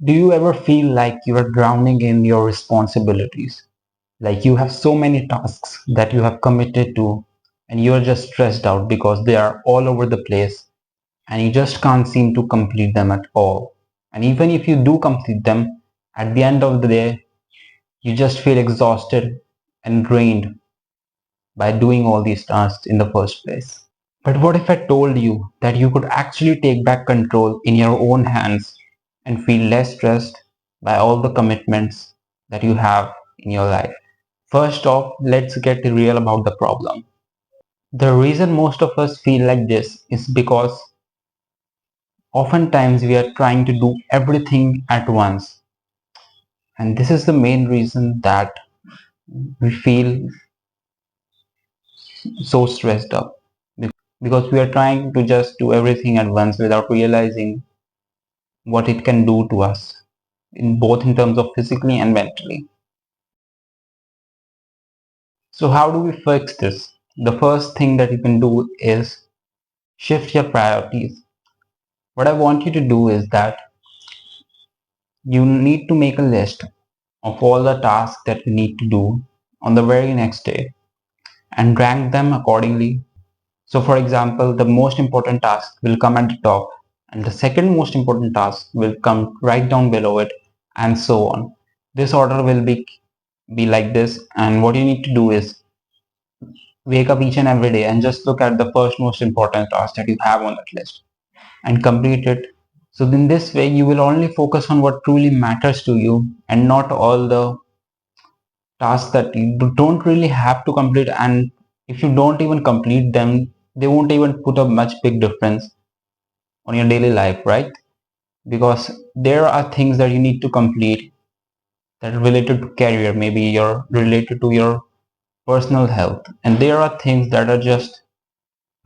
Do you ever feel like you are drowning in your responsibilities? Like you have so many tasks that you have committed to, and you are just stressed out because they are all over the place and you just can't seem to complete them at all. And even if you do complete them, at the end of the day, you just feel exhausted and drained by doing all these tasks in the first place. But what if I told you that you could actually take back control in your own hands and feel less stressed by all the commitments that you have in your life? First off, let's get real about the problem. The reason most of us feel like this is because oftentimes we are trying to do everything at once. And this is the main reason that we feel so stressed up because we are trying to just do everything at once without realizing what it can do to us in both in terms of physically and mentally. So how do we fix this? The first thing that you can do is shift your priorities. What I want you to do is that you need to make a list of all the tasks that you need to do on the very next day and rank them accordingly. So for example, the most important task will come at the top and the second most important task will come right down below it and so on. This order will be like this, and what you need to do is wake up each and every day and just look at the first most important task that you have on that list and complete it. So in this way you will only focus on what truly matters to you and not all the tasks that you don't really have to complete, and if you don't even complete them they won't even put a much big difference on your daily life, right? Because there are things that you need to complete that are related to career, maybe you're related to your personal health, and there are things that are just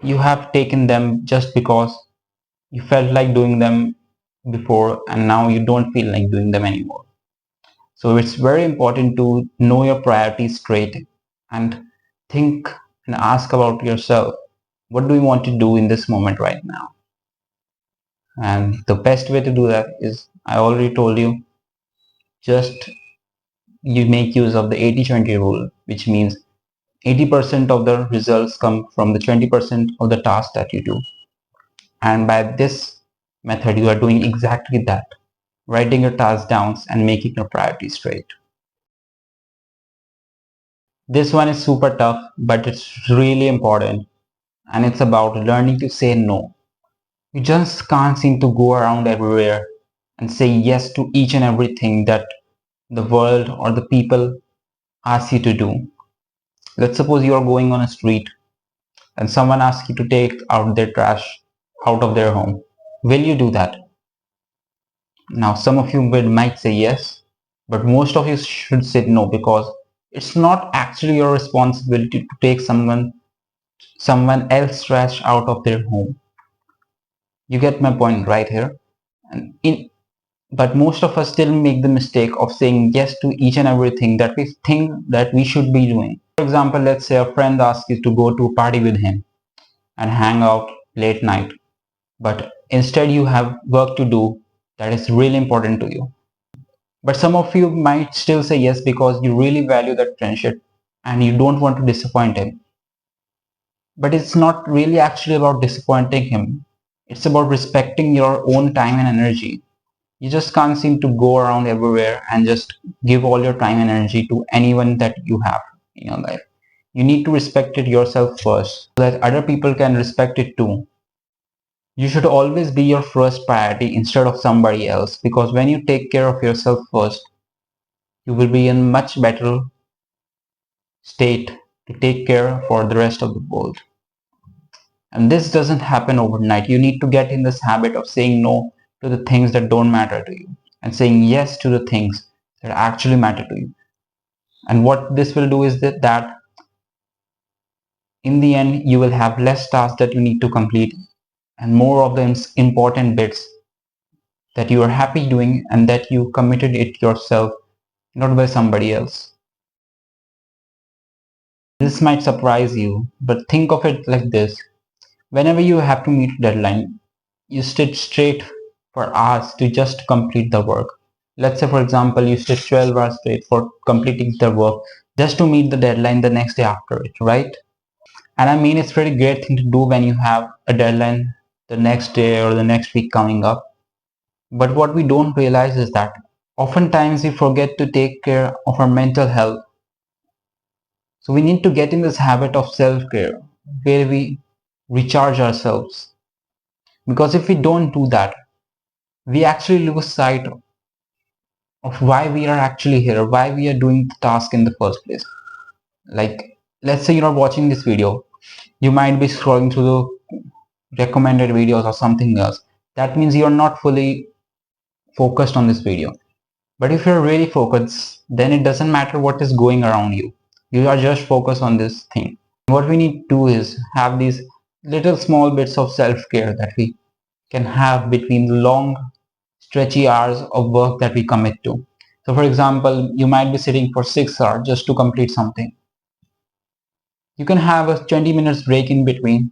you have taken them just because you felt like doing them before and now you don't feel like doing them anymore. So it's very important to know your priorities straight and think and ask about yourself, what do you want to do in this moment right now? And the best way to do that is, I already told you, just you make use of the 80-20 rule, which means 80% of the results come from the 20% of the tasks that you do. And by this method, you are doing exactly that, writing your tasks down and making your priorities straight. This one is super tough, but it's really important, and it's about learning to say no. You just can't seem to go around everywhere and say yes to each and everything that the world or the people ask you to do. Let's suppose you are going on a street and someone asks you to take out their trash out of their home. Will you do that? Now, some of you might say yes, but most of you should say no because it's not actually your responsibility to take someone else's trash out of their home. You get my point right here. And but most of us still make the mistake of saying yes to each and everything that we think that we should be doing. For example, let's say a friend asks you to go to a party with him and hang out late night, but instead you have work to do that is really important to you. But some of you might still say yes because you really value that friendship and you don't want to disappoint him. But it's not really actually about disappointing him. It's about respecting your own time and energy. You just can't seem to go around everywhere and just give all your time and energy to anyone that you have in your life. You need to respect it yourself first so that other people can respect it too. You should always be your first priority instead of somebody else, because when you take care of yourself first, you will be in much better state to take care for the rest of the world. And this doesn't happen overnight. You need to get in this habit of saying no to the things that don't matter to you and saying yes to the things that actually matter to you. And what this will do is that in the end, you will have less tasks that you need to complete and more of the important bits that you are happy doing and that you committed it yourself, not by somebody else. This might surprise you, but think of it like this. Whenever you have to meet a deadline, you sit straight for hours to just complete the work. Let's say, for example, you stay 12 hours straight for completing the work just to meet the deadline the next day after it, right? And I mean, it's a pretty great thing to do when you have a deadline the next day or the next week coming up. But what we don't realize is that oftentimes we forget to take care of our mental health. So we need to get in this habit of self-care where we recharge ourselves. Because if we don't do that, we actually lose sight of why we are actually here, why we are doing the task in the first place. Like, let's say you're watching this video, you might be scrolling through the recommended videos or something else. That means you're not fully focused on this video. But if you're really focused, then it doesn't matter what is going around you. You are just focused on this thing. What we need to do is have these little small bits of self-care that we can have between the long stretchy hours of work that we commit to. So for example, you might be sitting for 6 hours just to complete something. You can have a 20 minutes break in between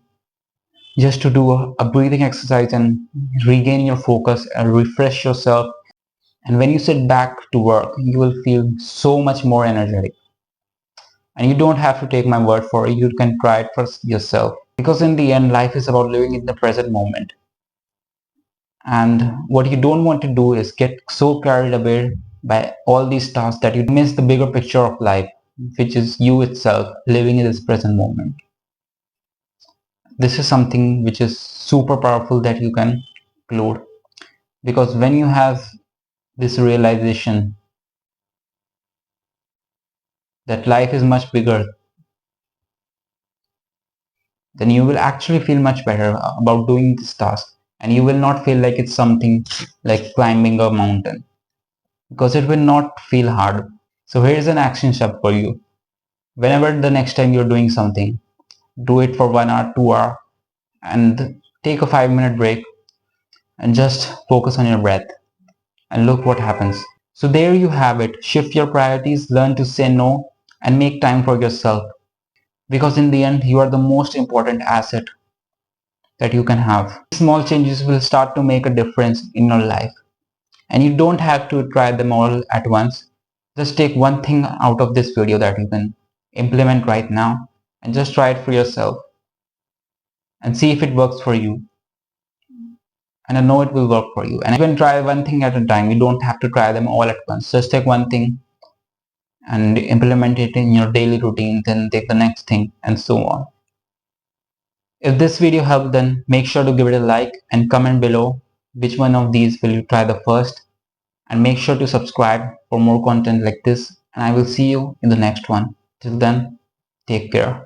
just to do a breathing exercise and regain your focus and refresh yourself. And when you sit back to work, you will feel so much more energetic. And you don't have to take my word for it. You can try it for yourself. Because in the end, life is about living in the present moment. And what you don't want to do is get so carried away by all these tasks that you miss the bigger picture of life, which is you itself living in this present moment. This is something which is super powerful that you can include, because when you have this realization that life is much bigger, then you will actually feel much better about doing this task, and you will not feel like it's something like climbing a mountain, because it will not feel hard. So here's an action step for you. Whenever the next time you're doing something, do it for 1 hour, 2 hour, and take a 5 minute break and just focus on your breath and look what happens. So there you have it. Shift your priorities, learn to say no, and make time for yourself. Because in the end, you are the most important asset that you can have. Small changes will start to make a difference in your life. And you don't have to try them all at once. Just take one thing out of this video that you can implement right now and just try it for yourself and see if it works for you. And I know it will work for you. And you can try one thing at a time. You don't have to try them all at once. Just take one thing and implement it in your daily routine, then take the next thing, and so on. If this video helped, then make sure to give it a like and comment below which one of these will you try the first, and make sure to subscribe for more content like this, and I will see you in the next one. Till then, take care.